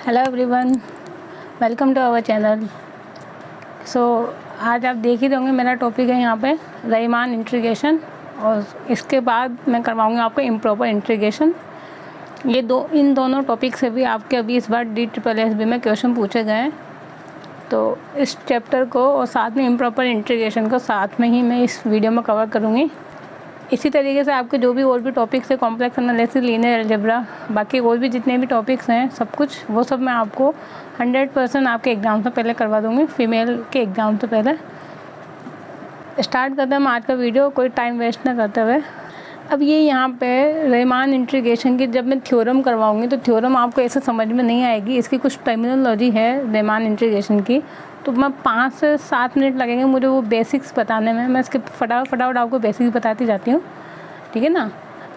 Hello everyone, welcome to our channel. So आज आप देख ही होंगे मेरा टॉपिक है यहाँ पे रीमान इंटीग्रेशन, और इसके बाद मैं करवाऊँगी आपको इम्प्रॉपर इंटीग्रेशन। इन दोनों टॉपिक से भी आपके अभी इस बार DSSB में क्वेश्चन पूछे गए हैं, तो इस चैप्टर को और साथ में इम्प्रॉपर इंटीग्रेशन को साथ में ही मैं इस वीडियो में कवर करूँगी। इसी तरीके से आपके जो भी और भी टॉपिक्स है, कॉम्प्लेक्स एनालिसिस, लीनियर अलजेब्रा, बाकी और भी जितने भी टॉपिक्स हैं सब कुछ, वो सब मैं आपको 100% आपके एग्ज़ाम से पहले करवा दूँगी, फीमेल के एग्ज़ाम से पहले। स्टार्ट करते हैं हम आज का वीडियो, कोई टाइम वेस्ट ना करते हुए। अब ये यहाँ पे रीमान इंटीग्रेशन की जब मैं थ्योरम करवाऊँगी तो थ्योरम आपको ऐसे समझ में नहीं आएगी, इसकी कुछ टर्मिनोलॉजी है रीमान इंटीग्रेशन की, तो मैं 5 से 7 मिनट लगेंगे मुझे वो बेसिक्स बताने में। मैं इसके फटाफट आपको बेसिक्स बताती जाती हूँ, ठीक है ना।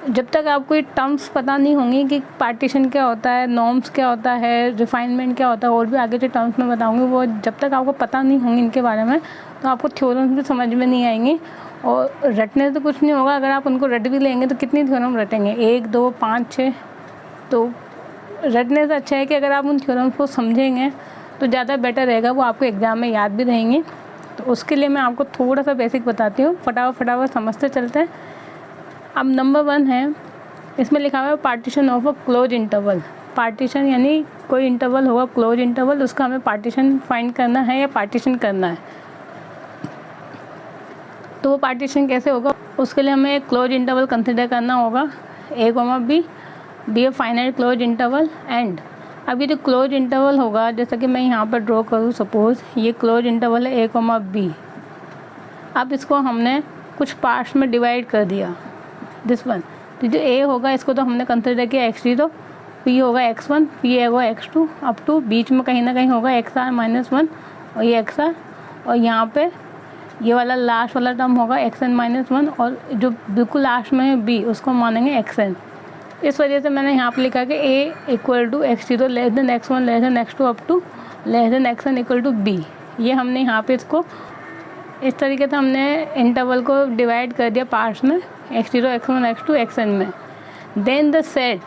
जब तक आपको ये टर्म्स पता नहीं होंगी कि पार्टीशन क्या होता है, नॉर्म्स क्या होता है, रिफाइनमेंट क्या होता है, और भी आगे जो टर्म्स मैं बताऊँगी वो जब तक आपको पता नहीं होंगी इनके बारे में, तो आपको थ्योरम्स भी समझ में नहीं आएंगी। और रटने से कुछ नहीं होगा, अगर आप उनको रट भी लेंगे तो कितनी थ्योरम रटेंगे, 1 2 5 6। तो रटने से अच्छा है कि अगर आप उन थ्योरम्स को समझेंगे तो ज़्यादा बेटर रहेगा, वो आपको एग्ज़ाम में याद भी रहेंगी। तो उसके लिए मैं आपको थोड़ा सा बेसिक बताती हूँ, फटाफट समझते चलते हैं। अब नंबर 1 है, इसमें लिखा हुआ है partition of a close interval. Partition यानी कोई इंटरवल होगा क्लोज इंटरवल, उसका हमें पार्टीशन फाइंड करना है या पार्टीशन करना है। तो वो पार्टीशन कैसे होगा, उसके लिए हमें एक क्लोज इंटरवल कंसिडर करना होगा, a, b a finite close interval. And अब ये जो क्लोज इंटरवल होगा, जैसा कि मैं यहाँ पर ड्रॉ करूँ, सपोज़ ये क्लोज इंटरवल है a, b। अब इसको हमने कुछ पार्ट्स में डिवाइड कर दिया, दिस वन। तो जो a होगा इसको तो हमने कंसिडर किया x0, p होगा x1, p होगा x2, अप टू बीच में कहीं ना कहीं होगा xr-1 और ये xr, और यहाँ पे ये वाला लास्ट वाला टर्म होगा xn-1, और जो बिल्कुल लास्ट में है b उसको मानेंगे xn। इस वजह से मैंने यहाँ पर लिखा कि a = x0 x1 x2 up to xn = b। ये हमने यहाँ पे इसको इस तरीके से हमने इंटरवल को डिवाइड कर दिया पार्ट्स में, x0 x1 x2 xn में। देन द सेट,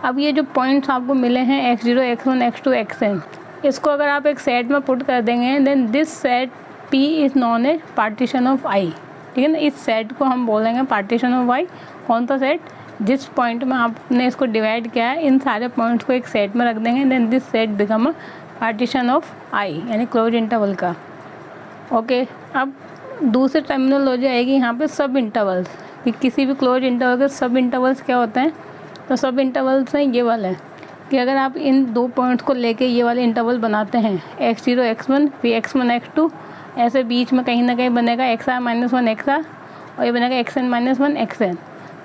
अब ये जो पॉइंट्स आपको मिले हैं x0 x1 x2 xn, इसको अगर आप एक सेट में पुट कर देंगे, then this set P is known as partition of I, ठीक है ना। इस सेट को हम बोलेंगे पार्टीशन ऑफ I। कौन सा सेट, जिस पॉइंट में आपने इसको डिवाइड किया है, इन सारे पॉइंट्स को एक सेट में रख देंगे, then this set become a partition of I यानी क्लोज इंटरवल का। ओके, अब दूसरी टर्मिनोलॉजी आएगी यहाँ पे सब इंटरवल्स, कि किसी भी क्लोज इंटरवल के सब इंटरवल्स क्या होते हैं। तो सब इंटरवल्स हैं ये वाले, कि अगर आप इन 2 पॉइंट्स को लेके ये वाले इंटरवल बनाते हैं, x0 x1 फिर x1 x2, ऐसे बीच में कहीं ना कहीं बनेगा xr-1 xr, और ये बनेगा xn-1 xn।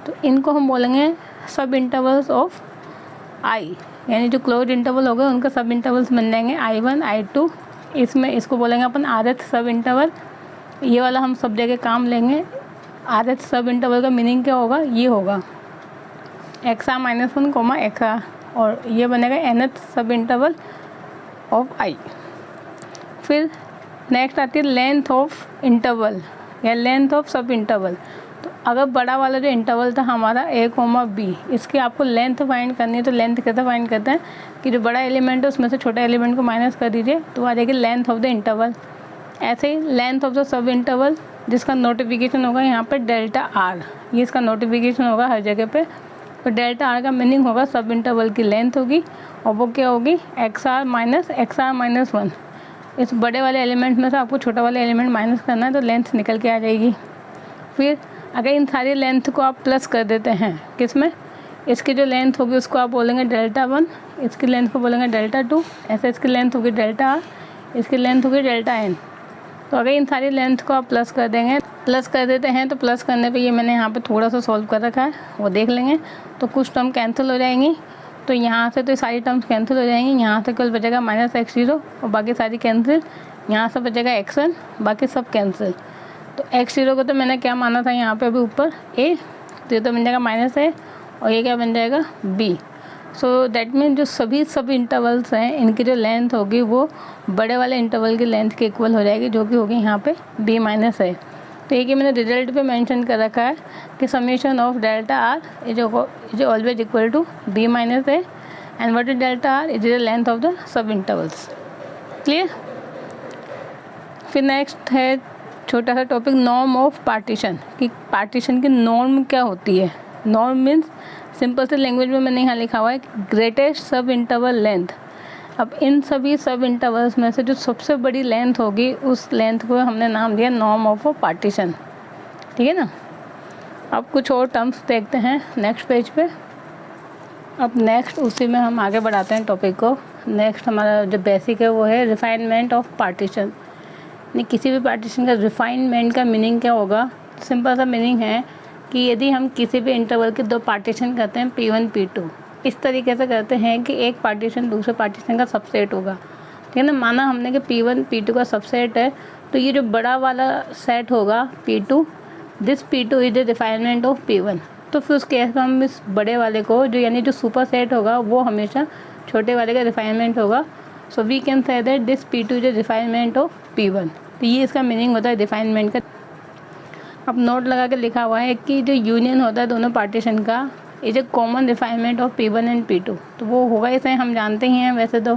तो इनको हम बोलेंगे सब इंटरवल्स ऑफ I, यानी जो क्लोज इंटरवल होगा उनका सब इंटरवल्स बन जाएंगे I1 I2। इसमें इसको बोलेंगे अपन rth सब इंटरवल। ये वाला हम सब जगह काम लेंगे। rth सब इंटरवल का मीनिंग क्या होगा, ये होगा xr-1 xr, और ये बनेगा nth सब इंटरवल ऑफ I। फिर नेक्स्ट आती है लेंथ ऑफ इंटरवल या लेंथ ऑफ सब इंटरवल। तो अगर बड़ा वाला जो इंटरवल था हमारा a, b, इसकी आपको लेंथ फाइंड करनी है, तो लेंथ कैसे फाइंड करते हैं कि जो बड़ा एलिमेंट है उसमें से छोटा एलिमेंट को माइनस कर दीजिए, तो आ जाएगी लेंथ ऑफ द इंटरवल। ऐसे ही length of the sub interval, जिसका नोटिफिकेशन होगा यहाँ पर ΔR, ये इसका नोटिफिकेशन होगा हर जगह पे। तो ΔR का मीनिंग होगा सब इंटरवल की लेंथ होगी, और वो क्या होगी xr-1। इस बड़े वाले एलिमेंट में से आपको छोटा वाला एलिमेंट माइनस करना है, तो लेंथ निकल के आ जाएगी। फिर अगर इन सारी लेंथ को आप प्लस कर देते हैं किस में, इसकी जो लेंथ होगी उसको आप बोलेंगे ΔI, इसकी लेंथ को बोलेंगे ΔII, ऐसे इसकी लेंथ होगी ΔR, इसकी लेंथ होगी ΔN। तो अगर इन सारी लेंथ को आप प्लस कर देंगे, प्लस कर देते हैं, तो प्लस करने पे ये मैंने यहाँ पे थोड़ा सा सॉल्व कर रखा है, वो देख लेंगे। तो कुछ टर्म कैंसिल हो जाएंगी, तो यहाँ से तो सारी टर्म्स कैंसिल हो जाएंगी, यहाँ से केवल बचेगा -x0 और बाकी सारी कैंसिल, यहाँ से बचेगा xn, बाकी सब कैंसिल। तो x0 को तो मैंने क्या माना था यहाँ पे अभी ऊपर a, तो ये तो बन जाएगा -a, और ये क्या बन जाएगा b। सो दैट मीन जो सभी सब इंटरवल्स हैं इनकी जो लेंथ होगी वो बड़े वाले इंटरवल की लेंथ के इक्वल हो जाएगी, जो कि होगी यहाँ पे b-a। तो ये कि मैंने रिजल्ट पे मेंशन कर रखा है कि summation of ΔR is always equal to b-a and what is delta R, it is the length of the sub intervals. Clear. फिर नेक्स्ट है छोटा सा टॉपिक नॉर्म ऑफ पार्टीशन, कि पार्टीशन की नॉर्म क्या होती है। नॉर्म मीन्स सिंपल से लैंग्वेज में मैंने यहाँ लिखा हुआ है ग्रेटेस्ट सब इंटरवल लेंथ। अब इन सभी सब इंटरवल्स में से जो सबसे बड़ी लेंथ होगी उस लेंथ को हमने नाम दिया नॉर्म ऑफ अ पार्टीशन। ठीक है ना। अब कुछ और टर्म्स देखते हैं नेक्स्ट पेज पे। अब नेक्स्ट उसी में हम आगे बढ़ाते हैं टॉपिक को। नेक्स्ट हमारा जो बेसिक है वो है रिफाइनमेंट ऑफ पार्टीशन, यानी किसी भी पार्टीशन का रिफाइनमेंट का मीनिंग क्या होगा। सिंपल सा मीनिंग है कि यदि हम किसी भी इंटरवल के दो पार्टीशन करते हैं P1 P2, इस तरीके से करते हैं कि एक पार्टीशन दूसरे पार्टीशन का सबसेट होगा। ठीक है ना। माना हमने कि P1 P2 का सबसेट है, तो ये जो बड़ा वाला सेट होगा P2, this P2 is the refinement of P1। तो फिर उस केस में हम इस बड़े वाले को जो यानी जो सुपर सेट होगा वो हमेशा छोटे वाले का रिफाइनमेंट होगा। So we can say that this P2 is the refinement of P1। तो ये इसका मीनिंग होता है रिफाइनमेंट का। अब नोट लगा के लिखा हुआ है कि जो यूनियन होता है दोनों पार्टीशन का is a common refinement of P1 and P2। तो वो होगा, इसे हम जानते ही हैं वैसे तो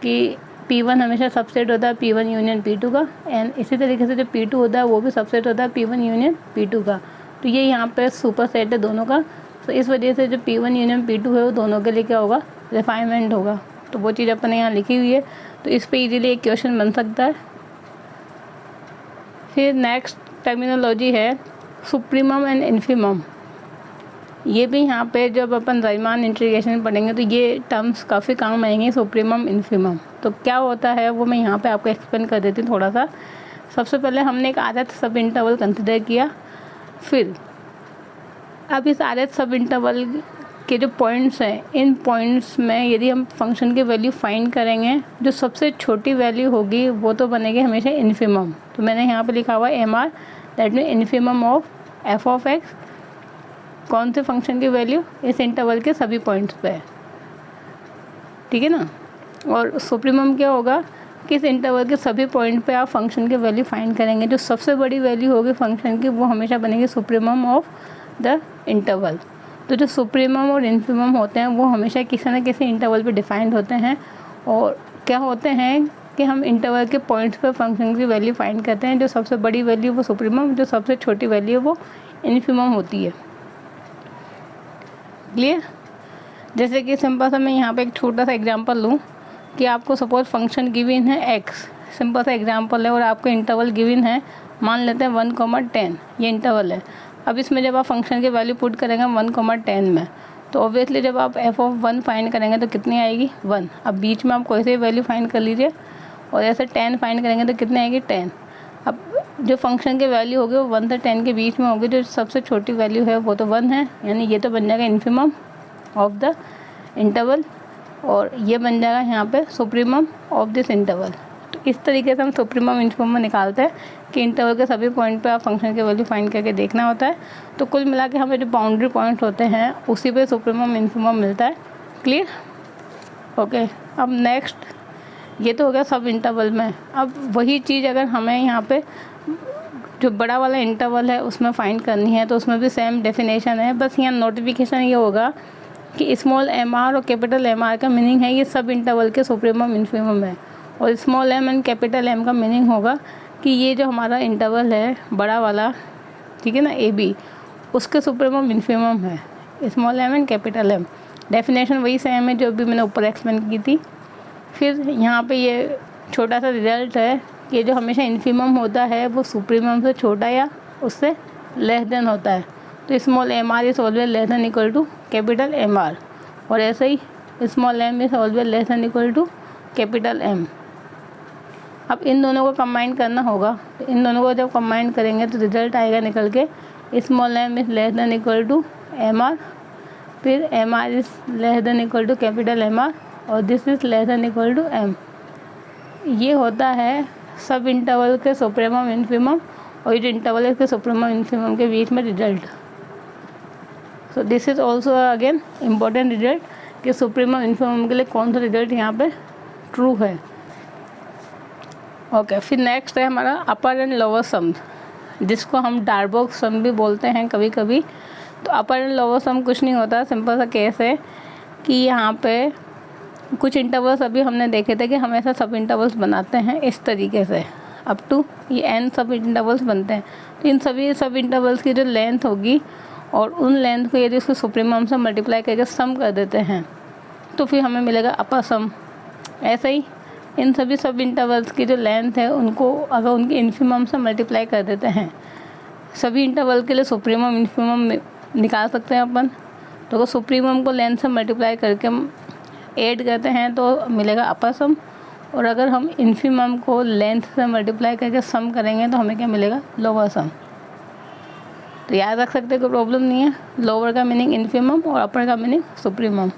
कि P1 हमेशा सबसेट होता है P1 यूनियन P2 का, एंड इसी तरीके से जो P2 होता है वो भी सबसेट होता है P1 यूनियन P2 का। तो ये यहाँ पे सुपर सेट है दोनों का। तो इस वजह से जो P1 यूनियन P2 है वो दोनों के लिए क्या होगा, रिफाइनमेंट होगा। तो वो चीज़ अपन ने यहाँ लिखी हुई है, तो इस पर इजीली एक क्वेश्चन बन सकता है। फिर नेक्स्ट टर्मिनोलॉजी है सुप्रीमम एंड इन्फीमम। ये भी यहाँ पे जब अपन राइमान इंटीग्रेशन पढ़ेंगे तो ये टर्म्स काफ़ी काम आएंगे, सुप्रीमम इन्फीमम। तो क्या होता है वो मैं यहाँ पे आपको एक्सप्लेन कर देती हूँ थोड़ा सा। सबसे पहले हमने एक आदत सब इंटरवल कंसिडर किया। फिर अब इस आदत सब इंटरवल के जो पॉइंट्स हैं, इन पॉइंट्स में यदि हम फंक्शन की वैल्यू फाइंड करेंगे, जो सबसे छोटी वैल्यू होगी वो तो बनेगी हमेशा इन्फीमम। तो मैंने यहाँ पे लिखा हुआ है MR, that mean infimum of f of x। कौन से फंक्शन की वैल्यू, इस इंटरवल के सभी पॉइंट्स पे है। ठीक है ना। और सुप्रीमम क्या होगा, किस इंटरवल के सभी पॉइंट पे आप फंक्शन की वैल्यू फाइंड करेंगे, जो सबसे बड़ी वैल्यू होगी फंक्शन की वो हमेशा बनेगी सुप्रीमम ऑफ द इंटरवल। तो जो सुप्रीमम और इन्फीमम होते हैं वो हमेशा किसी न किसी इंटरवल पे डिफाइंड होते हैं, और क्या होते हैं कि हम इंटरवल के पॉइंट्स पे फंक्शन की वैल्यू फाइंड करते हैं। जो सबसे बड़ी वैल्यू वो सुप्रीमम, जो सबसे छोटी वैल्यू वो इन्फीमम होती है। क्लियर। जैसे कि सिंपल सा मैं यहाँ पे एक छोटा सा एग्जांपल लूँ कि आपको सपोज फंक्शन गिवन है x, सिंपल सा एग्जांपल है, और आपको इंटरवल गिवन है, मान लेते हैं 1,10, ये इंटरवल है। अब इसमें जब आप फंक्शन की वैल्यू पुट करेंगे 1,10 में, तो ऑब्वियसली जब आप f ऑफ 1 फाइंड करेंगे तो कितनी आएगी, 1। अब बीच में आप कोई सी वैल्यू फाइंड कर लीजिए, और ऐसे 10 फाइंड करेंगे तो कितनी आएगी, 10। अब जो फंक्शन की वैल्यू होगी वो 1 से 10 के बीच में होगी, जो सबसे छोटी वैल्यू है वो तो 1 है, यानी ये तो बन जाएगा इन्फीमम ऑफ द इंटरवल, और ये बन जाएगा यहाँ पे सुप्रीमम ऑफ दिस इंटरवल। तो इस तरीके से हम सुप्रीमम इन्फीमम निकालते हैं कि इंटरवल के सभी पॉइंट पे आप फंक्शन की वैल्यू फाइंड करके देखना होता है। तो कुल मिला के हमें जो बाउंड्री पॉइंट होते हैं उसी पे सुप्रीमम इन्फीमम मिलता है। क्लियर। ओके। अब नेक्स्ट, ये तो हो गया सब इंटरवल में। अब वही चीज़ अगर हमें यहाँ पे जो बड़ा वाला इंटरवल है उसमें फाइंड करनी है तो उसमें भी सेम डेफिनेशन है, बस यहाँ नोटिफिकेशन ये होगा कि स्मॉल mr और कैपिटल mr का मीनिंग है ये सब इंटरवल के सुप्रीमम इन्फीमम है, और small m and capital M का मीनिंग होगा कि ये जो हमारा इंटरवल है बड़ा वाला, ठीक है ना, AB, उसके सुप्रीमम इन्फीमम है small m and capital M। Definition वही सेम है जो अभी मैंने ऊपर एक्सप्लेन की थी। फिर यहाँ पे ये छोटा सा रिजल्ट है कि जो हमेशा इन्फीमम होता है वो सुप्रीमम से छोटा या उससे लेस देन होता है। तो small mr is always less than equal to capital mr, और ऐसे ही small m is always less than equal to capital M। अब इन दोनों को कंबाइन करना होगा, तो इन दोनों को जब कंबाइन करेंगे तो रिजल्ट आएगा निकल के small m is less than equal to mr, फिर mr is less than equal to capital mr, और this is less than equal to m। ये होता है सब इंटरवल के सुप्रीमम इन्फीमम, और ये जो इंटरवल है इसके सुप्रीमम इन्फीमम के बीच में result. So this is also again important result कि सुप्रीमम इन्फीमम के लिए कौन सा रिजल्ट यहाँ पे ट्रू है। ओके। फिर नेक्स्ट है हमारा अपर एंड लोअर सम, जिसको हम डार्बोग सम भी बोलते हैं कभी कभी। तो अपर एंड लोअर सम कुछ नहीं होता, सिंपल सा केस है कि यहाँ पे कुछ इंटरवल्स अभी हमने देखे थे कि हम ऐसा सब इंटरवल्स बनाते हैं इस तरीके से, अप टू ये n सब इंटरवल्स बनते हैं। तो इन सभी सब इंटरवल्स की जो लेंथ होगी और उन लेंथ को यदि उसको सुप्रीमम से मल्टीप्लाई करके सम कर देते हैं तो फिर हमें मिलेगा अपर सम। ऐसे ही इन सभी सब इंटरवल्स की जो लेंथ है उनको अगर उनके इन्फिमम से मल्टीप्लाई कर देते हैं, सभी इंटरवल के लिए सुप्रीमम इन्फिमम निकाल सकते हैं अपन। तो अगर सुप्रीमम को लेंथ से मल्टीप्लाई करके हम ऐड करते हैं तो मिलेगा अपर सम, और अगर हम इन्फिमम को लेंथ से मल्टीप्लाई करके सम करेंगे तो हमें क्या मिलेगा, लोअर सम। तो याद रख सकते हैं, कोई प्रॉब्लम नहीं है। लोअर का मीनिंग इन्फिमम और अपर का मीनिंग सुप्रीमम।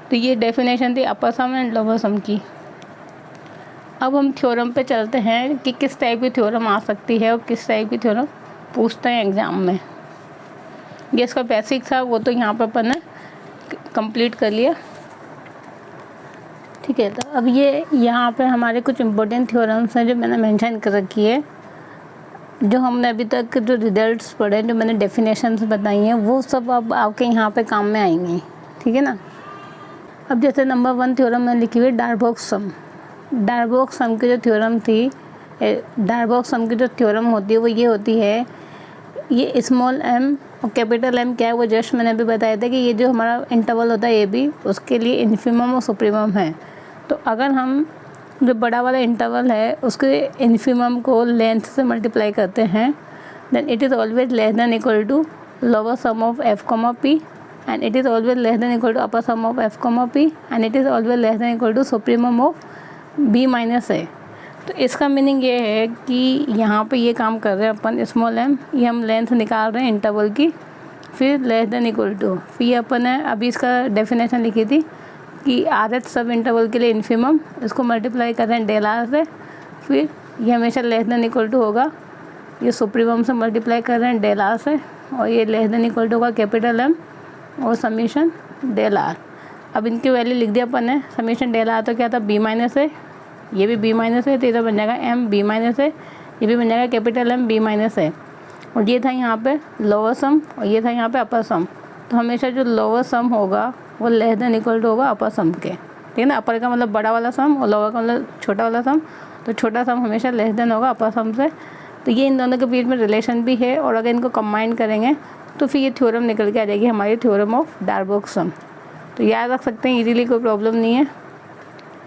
तो ये डेफिनेशन थी अपर सम एंड लोअर सम की। अब हम थ्योरम पे चलते हैं कि किस टाइप की थ्योरम आ सकती है और किस टाइप की थ्योरम पूछते हैं एग्ज़ाम में। ये इसका बेसिक था, वो तो यहाँ पर अपन ने कंप्लीट कर लिया, ठीक है। तो अब ये यहाँ पे हमारे कुछ इम्पोर्टेंट थ्योरम्स हैं जो मैंने मेंशन कर रखी है, जो हमने अभी तक जो रिजल्ट्स पढ़े, जो मैंने डेफिनेशंस बताई हैं, वो सब अब आपके यहाँ पे काम में आएंगी, ठीक है ना। अब जैसे नंबर 1 थ्योरम मैंने लिखी हुई है डार्बोक्स सम। डार्बोक्स सम की जो थ्योरम थी, डार्बोक्स सम की जो थ्योरम होती है वो ये होती है, ये स्मॉल m और कैपिटल M क्या है वो जस्ट मैंने अभी बताया था कि ये जो हमारा इंटरवल होता है AB, उसके लिए इन्फिमम और सुप्रीमम है। तो अगर हम जो बड़ा वाला इंटरवल है उसके इन्फिमम को लेंथ से मल्टीप्लाई करते हैं, then it is always less than equal to lower sum of f, p, and it is always less than equal to upper sum of f, p, and it is always less than equal to supremum of b minus a। तो इसका meaning ये है कि यहाँ पे ये काम कर रहे हैं अपन, स्मॉल m, ये हम लेंथ निकाल रहे हैं इंटरवल की, फिर लेस देन इक्वल टू, फिर ये अपन ने अभी इसका डेफिनेशन लिखी थी कि RH सब इंटरवल के लिए इन्फिमम, इसको मल्टीप्लाई कर रहे हैं डेल R से, फिर ये हमेशा लेस देन इक्वल टू होगा, ये सुप्रीमम से मल्टीप्लाई कर रहे हैं डेल R से, और ये लेस देन इक्वल टू होगा कैपिटल M और समीशन डेल R। अब इनकी वैल्यू लिख दिया अपन ने, समीशन डेल R तो क्या था, b माइनस है, ये भी b माइनस है, तो इधर बन जाएगा m b माइनस है, ये भी बन जाएगा कैपिटल M b माइनस है, और ये था यहाँ पे लोअर सम और ये था यहाँ पे अपर सम। तो हमेशा जो लोअर सम होगा वो लेस देन इक्वल टू होगा अपर सम के, ठीक है ना। अपर का मतलब बड़ा वाला सम और लोअर का मतलब छोटा वाला सम, तो छोटा सम हमेशा लेस देन होगा अपर सम से। तो ये इन दोनों के बीच में रिलेशन भी है, और अगर इनको कंबाइन करेंगे तो फिर ये थ्योरम निकल के आ जाएगी हमारी थ्योरम ऑफ डार्बोक्स सम। तो याद रख सकते हैं इजीली, कोई प्रॉब्लम नहीं है।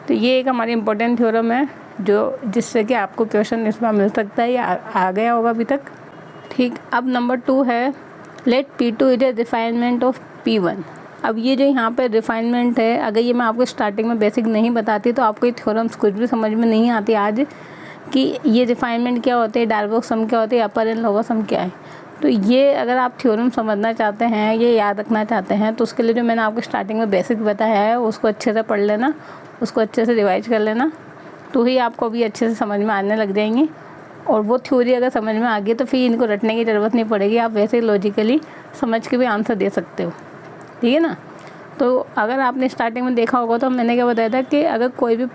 तो ये एक हमारी इंपॉर्टेंट थ्योरम है जो जिससे कि आपको क्वेश्चन इस बार मिल सकता है या आ गया होगा अभी तक, ठीक। अब नंबर 2 है let P2 is a refinement of P1। अब ये जो यहाँ पे रिफाइनमेंट है, अगर ये मैं आपको स्टार्टिंग में बेसिक नहीं बताती तो आपको ये थ्योरम्स कुछ भी समझ में नहीं आती आज कि ये रिफाइनमेंट क्या होते हैं, डार्बोक्स सम क्या होते हैं, अपर एंड लोअर सम क्या है। तो ये अगर आप थ्योरम समझना चाहते हैं, ये याद रखना चाहते हैं, तो उसके लिए जो मैंने आपको स्टार्टिंग में बेसिक बताया है उसको अच्छे से पढ़ लेना, उसको अच्छे से रिवाइज कर लेना, तो ही आपको भी अच्छे से समझ में आने लग जाएंगी। और वो थ्योरी अगर समझ में आ गई तो फिर इनको रटने की ज़रूरत नहीं पड़ेगी, आप वैसे ही लॉजिकली समझ के भी आंसर दे सकते हो, ठीक है ना। तो अगर आपने स्टार्टिंग में देखा होगा तो मैंने क्या बताया था कि अगर कोई भी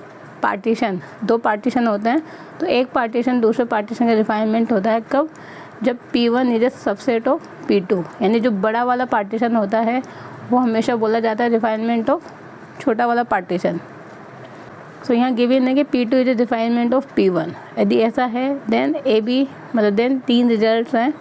पार्टीशन, 2 पार्टीशन होते हैं तो एक पार्टीशन दूसरे पार्टीशन का रिफाइनमेंट होता है कब, जब P1 is a subset of P2, यानी जो बड़ा वाला पार्टीशन होता है वो हमेशा बोला जाता है रिफाइनमेंट ऑफ छोटा वाला पार्टीशन। सो यहाँ गिवन है कि P2 is a refinement of P1। यदि ऐसा है देन AB, मतलब देन 3 रिजल्ट्स हैं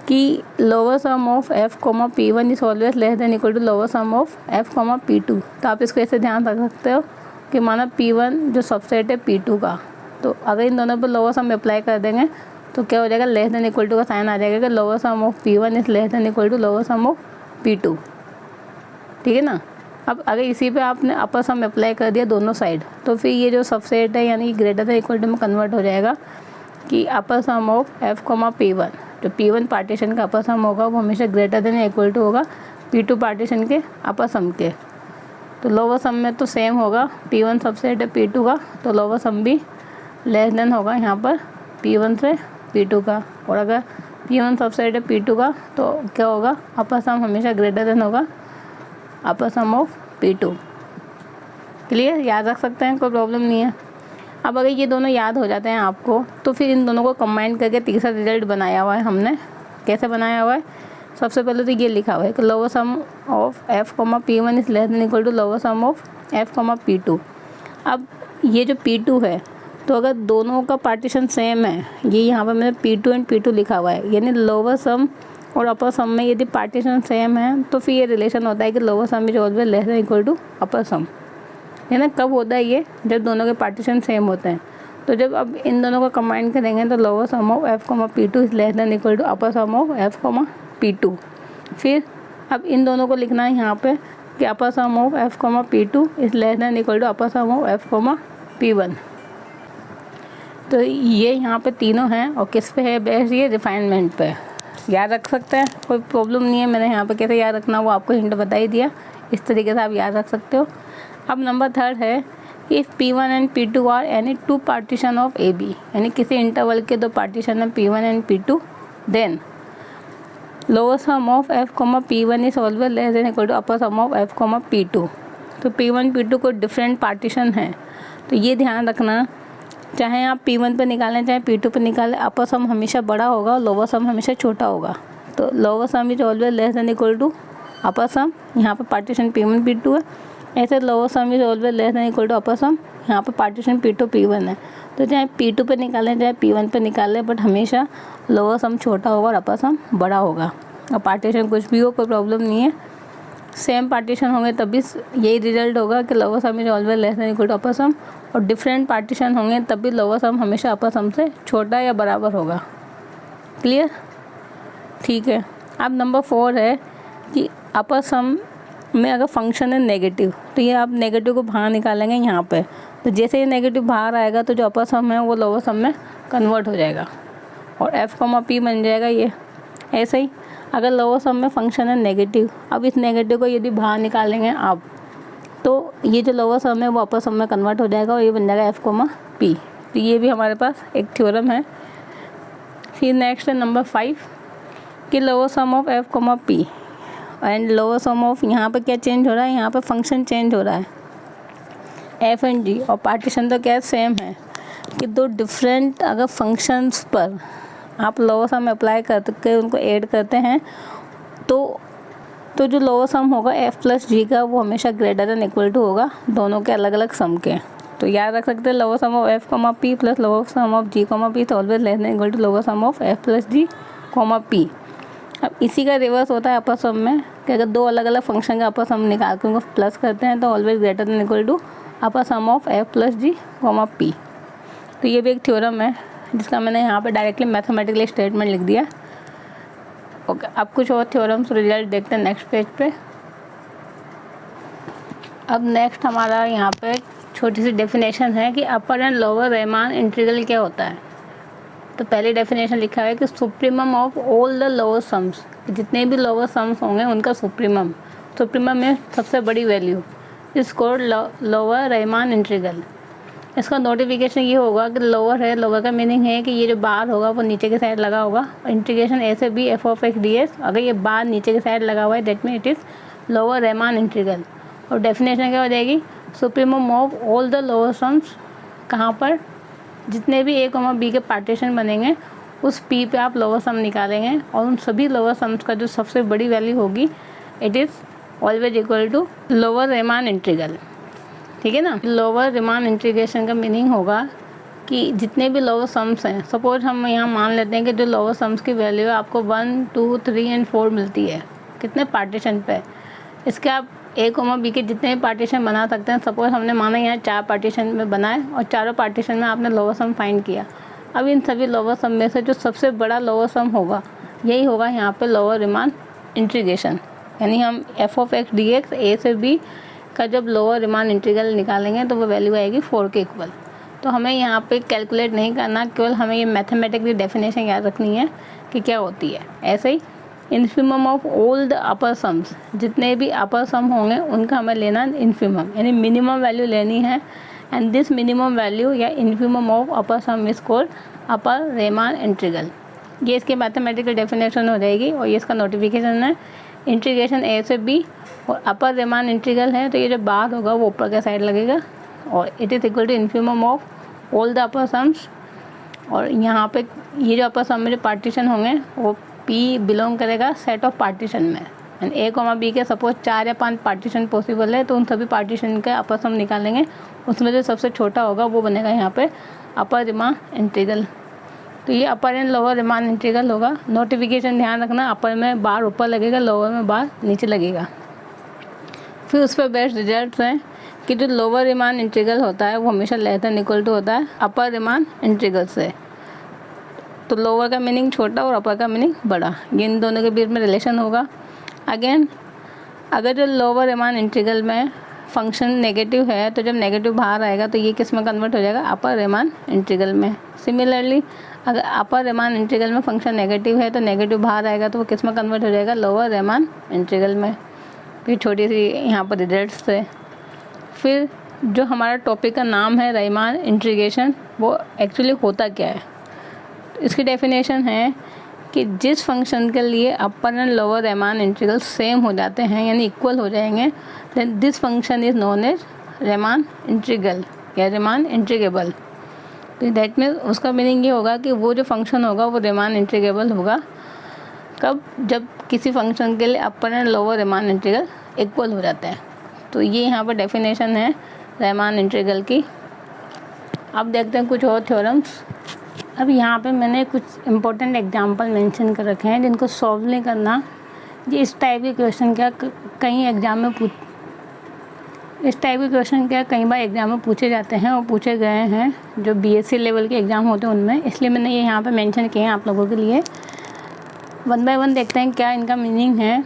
कि lower sum of f, P1 is always less than equal to lower sum of f, P2। तो आप इसको ऐसे ध्यान रख सकते हो कि माना P1 जो सबसेट है P2 का, तो अगर इन दोनों पर लोअर सम अप्लाई कर देंगे तो क्या हो जाएगा, लेस देन इक्वल टू का साइन आ जाएगा कि lower sum of P1 is less than equal to lower sum of P2, ठीक है ना। अब अगर इसी पे आपने अपर सम अप्लाई कर दिया दोनों साइड, तो फिर ये जो सबसेट है यानी ग्रेटर देन इक्वल टू में कन्वर्ट हो जाएगा कि upper sum of f, P1, जो P1 पार्टीशन का अपर सम होगा वो हमेशा ग्रेटर देन या इक्वल टू होगा P2 पार्टीशन के अपर सम के। तो लोअर सम में तो सेम होगा, P1 सबसेट है P2 का, तो लोअर सम भी लेस देन होगा यहाँ पर P1 से P2 का, और अगर P1 सबसेट है P2 का तो क्या होगा, अपर सम हमेशा ग्रेटर देन होगा अपर सम ऑफ P2। क्लियर, याद रख सकते हैं, कोई प्रॉब्लम नहीं है। अब अगर ये दोनों याद हो जाते हैं आपको तो फिर इन दोनों को कंबाइन करके तीसरा रिजल्ट बनाया हुआ है हमने। कैसे बनाया हुआ है सबसे पहले तो ये लिखा हुआ है कि lower sum of F comma P1 is less than equal to lower sum of F comma P2। अब ये जो P2 है, तो अगर दोनों का पार्टीशन सेम है, ये यहाँ पर मैंने P2 एंड P2 लिखा हुआ है, यानी लोअर सम और अपर सम में यदि पार्टीशन सेम है तो फिर ये रिलेशन होता है कि lower sum is always less than equal to upper sum. है ना, कब होता है ये? जब दोनों के पार्टीशन सेम होते हैं। तो जब अब इन दोनों को कंबाइन करेंगे तो lower sum of F comma P2 is less than equal to upper sum of F comma P2। फिर अब इन दोनों को लिखना है यहाँ पे कि upper sum of F comma P2 is less than equal to upper sum of F comma P1। तो ये यहाँ पे तीनों हैं और किस पे है बेस? ये रिफाइनमेंट पे। याद रख सकते हैं, कोई प्रॉब्लम नहीं है। मैंने यहाँ पे कैसे याद रखना वो आपको हिंट बता ही दिया, इस तरीके से आप याद रख सकते हो। अब नंबर 3 है if P1 and P2 are any two partition of AB, यानी किसी इंटरवल के दो पार्टीशन है P1 and P2, then lower sum of F comma P1 is always less than equal to upper sum of F comma P2। तो P1 P2 को different partition है, तो ये ध्यान रखना, चाहे आप P1 पे निकालें चाहे P2 पे निकालें, अपर सम हमेशा बड़ा होगा और लोअर सम हमेशा छोटा होगा। तो lower sum is always less than equal to upper sum, यहाँ पे पार्टीशन P1 P2 है। ऐसे lower sum is always less than equal to upper sum, यहाँ पे पार्टीशन P2 P1 है। तो चाहे P2 पे निकालें चाहे P1 पे निकालें, बट हमेशा लोअर सम छोटा होगा और अपर सम बड़ा होगा। और पार्टीशन कुछ भी हो कोई प्रॉब्लम नहीं है, सेम पार्टीशन होंगे तब भी यही रिजल्ट होगा कि lower sum is always less than equal to upper sum, और डिफरेंट पार्टीशन होंगे तब भी लोअर सम हमेशा अपर सम से छोटा या बराबर होगा। क्लियर? ठीक है। अब नंबर 4 है कि अपर सम में अगर फंक्शन है नेगेटिव, तो ये आप नेगेटिव को बाहर निकालेंगे यहाँ पे, तो जैसे ये नेगेटिव बाहर आएगा तो जो अपर सम है वो लोअर सम में कन्वर्ट हो जाएगा और एफ कॉमा P बन जाएगा ये। ऐसे ही अगर लोअर सम में फंक्शन है नेगेटिव, अब इस नेगेटिव को यदि बाहर निकालेंगे आप, तो ये जो लोअर सम है वो अपर सम में कन्वर्ट हो जाएगा और ये बन जाएगा एफ कॉमा P। तो ये भी हमारे पास एक थ्योरम है। फिर नेक्स्ट है नंबर 5 कि lower sum of F comma P and lower sum of, यहाँ पे क्या चेंज हो रहा है? यहाँ पे फंक्शन चेंज हो रहा है एफ एंड जी, और पार्टीशन तो क्या सेम है कि दो डिफरेंट अगर फंक्शंस पर आप लोअर सम अप्लाई करके उनको ऐड करते हैं तो जो लोअर सम होगा एफ प्लस जी का वो हमेशा ग्रेटर देन इक्वल टू होगा दोनों के अलग अलग सम के। तो याद रख सकते हैं lower sum of F comma P plus lower sum of G comma P always less than equal to lower sum of F plus G comma P। अब इसी का रिवर्स होता है अपर सम में कि अगर दो अलग अलग फंक्शन का अपर सम निकाल के उनको प्लस करते हैं तो always greater than equal to upper sum of F plus G comma P। तो ये भी एक थ्योरम है जिसका मैंने यहाँ पे डायरेक्टली मैथमेटिकली स्टेटमेंट लिख दिया। ओके, अब कुछ और थ्योरम्स रिजल्ट देखते हैं नेक्स्ट पेज पे। अब नेक्स्ट हमारा यहाँ पे छोटी सी डेफिनेशन है कि अपर एंड लोअर रीमान इंटीग्रल क्या होता है। तो पहले डेफिनेशन लिखा है कि supremum of all the lower sums, जितने भी लोअर सम्स होंगे उनका सुप्रीमम में सबसे बड़ी value is called lower Riemann integral. इसका नोटिफिकेशन ये होगा कि लोअर है, लोअर का मीनिंग है कि ये जो बार होगा वो नीचे के साइड लगा होगा। इंटीग्रेशन ए से B F of X D S, अगर ये बार नीचे के साइड लगा हुआ है that mean it is lower Riemann integral. और डेफिनेशन क्या हो जाएगी? Supremum of all the lower sums, कहाँ पर? जितने भी ए कॉमा बी के पार्टीशन बनेंगे उस पी पे आप लोअर सम निकालेंगे और उन सभी लोअर सम्स का जो सबसे बड़ी वैल्यू होगी it is always equal to lower Riemann integral. ठीक है ना? लोअर रीमान इंटीग्रेशन का मीनिंग होगा कि जितने भी लोअर सम्स हैं, सपोज हम यहाँ मान लेते हैं कि जो लोअर सम्स की वैल्यू है आपको 1, 2, 3 एंड 4 मिलती है कितने पार्टीशन पे। इसके आप ए कॉमा बी के जितने भी पार्टीशन बना सकते हैं। सपोज हमने माना यहाँ 4 पार्टीशन में बनाए और चारों पार्टीशन में आपने लोअर सम फाइंड किया। अब इन सभी लोअर सम में से जो सबसे बड़ा लोअर सम होगा यही होगा यहाँ पे लोअर रीमान इंटीग्रेशन। यानी हम F of X D X A से बी का जब लोअर रीमान इंटीग्रल निकालेंगे तो वो वैल्यू आएगी 4 के इक्वल। तो हमें यहाँ पे कैलकुलेट नहीं करना, केवल हमें ये मैथमेटिकली डेफिनेशन याद रखनी है कि क्या होती है। ऐसे ही infimum of all the upper sums, जितने भी अपर सम होंगे उनका हमें लेना इन्फिमम, यानी मिनिमम वैल्यू लेनी है। एंड दिस मिनिमम वैल्यू या infimum of upper some is called upper Riemann integral. ये इसकी मैथमेटिकल डेफिनेशन हो जाएगी और ये इसका नोटिफिकेशन है। इंटीग्रेशन ए से बी और अपर रीमान इंटीग्रल है तो ये जो बार होगा वो ऊपर के साइड लगेगा और it is equal to infimum of all the upper sums. और यहाँ पे ये जो अपर सम में जो पार्टीशन होंगे वो P बिलोंग करेगा सेट ऑफ पार्टीशन में, एंड A कॉमा B के सपोज 4 या 5 पार्टीशन पॉसिबल है, तो उन सभी पार्टीशन का आपस हम निकालेंगे, उसमें जो सबसे छोटा होगा वो बनेगा यहाँ पे अपर रिमान इंटीग्रल। तो ये अपर एंड लोअर रिमान इंटीग्रल होगा। नोटिफिकेशन ध्यान रखना, अपर में बार ऊपर लगेगा, लोअर में बार नीचे लगेगा। फिर उस पर बेस्ट रिजल्ट हैं कि जो लोअर रिमान इंटीग्रल होता है वो हमेशा लेस देन इक्वल टू होता है अपर रिमान इंटीग्रल से। तो लोअर का मीनिंग छोटा और अपर का मीनिंग बड़ा, ये इन दोनों के बीच में रिलेशन होगा। अगेन अगर जो लोअर रिमान इंटीग्रल में फंक्शन नेगेटिव है तो जब नेगेटिव बाहर आएगा तो ये किस में कन्वर्ट हो जाएगा, अपर रिमान इंटीग्रल में। सिमिलरली अगर अपर रिमान इंटीग्रल में फंक्शन नेगेटिव है तो नेगेटिव बाहर आएगा तो वो किस में कन्वर्ट हो जाएगा, लोअर रिमान इंटीग्रल में। फिर छोटी सी यहाँ पर रिजल्ट्स है। फिर जो हमारा टॉपिक का नाम है रीमान इंटीग्रेशन, वो एक्चुअली होता क्या है। इसकी डेफिनेशन है कि जिस फंक्शन के लिए upper and lower Riemann integral same हो जाते हैं यानी इक्वल हो जाएंगे, then this function is known as Riemann integral या रीमान इंटीग्रेबल। तो दैट मीन्स उसका मीनिंग ये होगा कि वो जो फंक्शन होगा वो रीमान इंटीग्रेबल होगा कब, जब किसी फंक्शन के लिए upper and lower Riemann integral equal हो जाते हैं। तो ये यहाँ पर डेफिनेशन है रीमान इंटीग्रल की। अब देखते हैं कुछ और थ्योरम्स। अब यहाँ पे मैंने कुछ इम्पोर्टेंट एग्जांपल मेंशन कर रखे हैं जिनको सॉल्व नहीं करना। ये इस टाइप के क्वेश्चन क्या कई एग्जाम में कई बार एग्जाम में पूछे जाते हैं और पूछे गए हैं जो BSc लेवल के एग्ज़ाम होते हैं उनमें, इसलिए मैंने ये यहाँ पे मेंशन किए हैं आप लोगों के लिए। वन बाय वन देखते हैं क्या इनका मीनिंग है।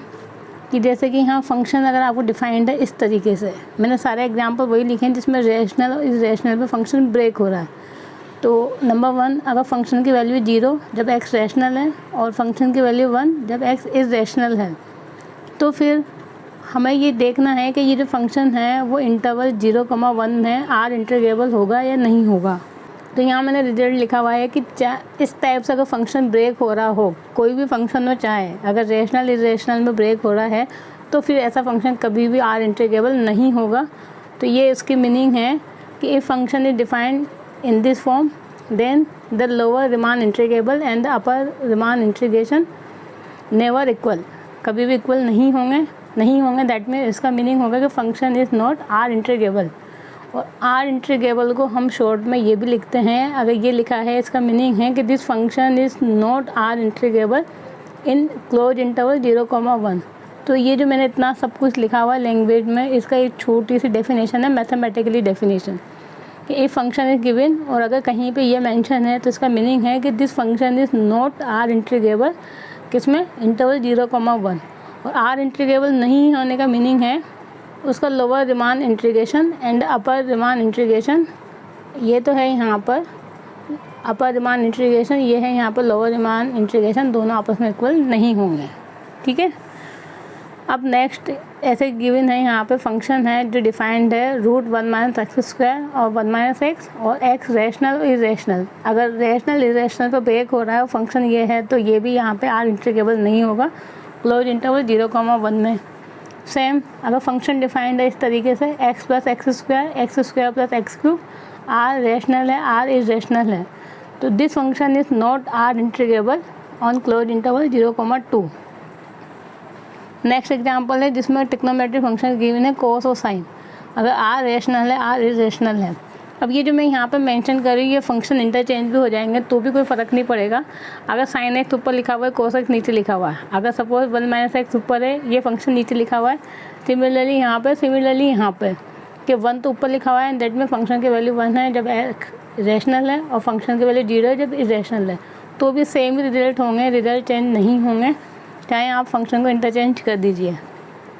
कि जैसे कि यहाँ फंक्शन अगर आपको डिफाइंड है इस तरीके से, मैंने सारे एग्जाम्पल वही लिखे हैं जिसमें रेशनल और इरेशनल पे फंक्शन ब्रेक हो रहा है। तो नंबर 1, अगर फंक्शन की वैल्यू 0 जब x रैशनल है और फंक्शन की वैल्यू 1 जब x इरेशनल है, तो फिर हमें ये देखना है कि ये जो फंक्शन है वो इंटरवल 0,1 में R इंटीग्रेबल होगा या नहीं होगा। तो यहाँ मैंने रिजल्ट लिखा हुआ है कि इस टाइप से अगर फंक्शन ब्रेक हो रहा हो, कोई भी फंक्शन में चाहे अगर रेशनल इरेशनल में ब्रेक हो रहा है, तो फिर ऐसा फंक्शन कभी भी R इंटीग्रेबल नहीं होगा। तो ये इसकी मीनिंग है कि if function is defined in this form then the lower Riemann integral and the upper Riemann integration never equal, कभी भी इक्वल नहीं होंगे दैट मीन इसका मीनिंग होगा कि function is not R integrable. और R इंटीग्रेबल को हम शॉर्ट में ये भी लिखते हैं, अगर ये लिखा है इसका मीनिंग है कि this function is not R integrable in close interval 0,1। तो ये जो मैंने इतना सब कुछ लिखा हुआ लैंग्वेज में, इसका एक छोटी सी डेफिनेशन है, मैथमेटिकली डेफिनेशन कि इफ फंक्शन इज गिवन और अगर कहीं पे ये मेंशन है तो इसका मीनिंग है कि this function is not R integrable किसमें, इंटरवल 0,1। और R इंटीग्रेबल नहीं होने का मीनिंग है उसका lower Riemann integration and upper Riemann integration, ये तो है यहाँ पर अपर रिमान इंटीग्रेशन, ये है यहाँ पर लोअर रिमान इंटीग्रेशन, दोनों आपस में इक्वल नहीं होंगे। ठीक है। अब नेक्स्ट ऐसे गिवन है यहाँ पे फंक्शन है जो डिफाइंड है √1 - x² और 1 - x और x रैशनल और इरेशनल। अगर रैशनल इरेशनल पर ब्रेक हो रहा है और फंक्शन ये है तो ये भी यहाँ पे R इंटीग्रेबल नहीं होगा क्लोज इंटरवल 0,1 में। सेम अगर फंक्शन डिफाइंड है इस तरीके से x + x² + x³ R rational है R इरेशनल है, तो this function is not R integrable on close interval 0,2। Next example है जिसमें ट्रिग्नोमेट्रिक फंक्शन गिवन है कोस और साइन, अगर R रैशनल है R इरेशनल है। अब ये जो मैं यहाँ पे मेंशन कर रही हूँ ये फंक्शन इंटरचेंज भी हो जाएंगे तो भी कोई फ़र्क नहीं पड़ेगा। अगर साइन x ऊपर लिखा हुआ है कोस x नीचे लिखा हुआ है, अगर सपोज 1 - x ऊपर है ये फंक्शन नीचे लिखा हुआ है, सिमिलरली यहाँ पे कि 1 तो ऊपर लिखा हुआ है दैट में फंक्शन की वैल्यू 1 है जब x रैशनल है और फंक्शन की वैल्यू 0 है जब इरेशनल है, तो भी सेम रिजल्ट होंगे, रिजल्ट चेंज नहीं होंगे चाहे आप फंक्शन को इंटरचेंज कर दीजिए।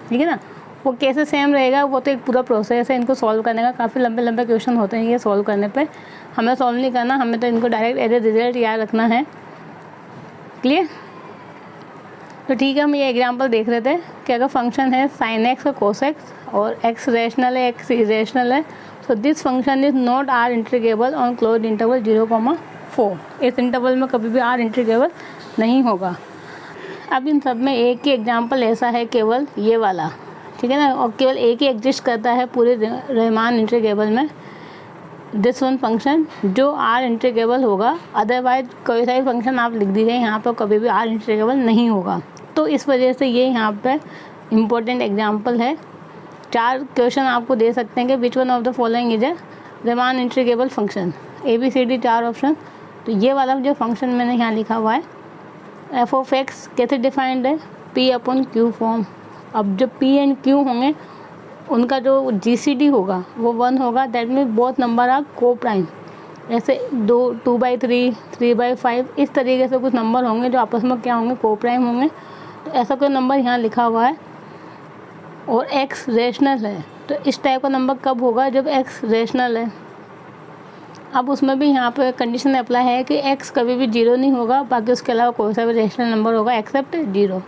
ठीक है ना। वो कैसे सेम रहेगा वो तो एक पूरा प्रोसेस है, इनको सॉल्व करने का काफ़ी लंबे क्वेश्चन होते हैं ये सॉल्व करने पे, हमें सॉल्व नहीं करना, हमें तो इनको डायरेक्ट एज ए रिजल्ट याद रखना है। क्लियर। तो ठीक है, हम ये एग्जांपल देख रहे थे कि अगर फंक्शन है sin x और cos x और x रैशनल है x इरेशनल है, so this function is not R integrable on close interval 0,4। इस इंटरवल में कभी भी R इंटीग्रेबल नहीं होगा। अब इन सब में एक ही एग्जांपल ऐसा है केवल ये वाला, ठीक है ना, और केवल एक ही एग्जिस्ट करता है पूरे रीमान इंटीग्रेबल में, दिस वन फंक्शन जो आर इंटीग्रेबल होगा, अदरवाइज कोई सा भी फंक्शन आप लिख दीजिए यहाँ पर कभी भी आर इंटीग्रेबल नहीं होगा। तो इस वजह से ये यहाँ पे इम्पोर्टेंट एग्जांपल है। 4 क्वेश्चन आपको दे सकते हैं कि which one of the following is a Riemann integrable function, ABCD 4 option. तो ये वाला जो फंक्शन मैंने यहाँ लिखा हुआ है f(x) कैसे डिफाइंड है, P/Q फॉर्म। अब जब P एंड Q होंगे उनका जो GCD होगा वो 1 होगा, that means both number are coprime. ऐसे 2/3, 3/5 इस तरीके से कुछ नंबर होंगे जो आपस में क्या होंगे, को प्राइम होंगे। तो ऐसा कोई नंबर यहाँ लिखा हुआ है और x रेशनल है, तो इस टाइप का नंबर कब होगा, जब x रेशनल है। अब उसमें भी यहाँ पे कंडीशन अप्लाई है कि x कभी भी 0 नहीं होगा, बाकी उसके अलावा कोई सा भी रेशनल नंबर होगा एक्सेप्ट 0।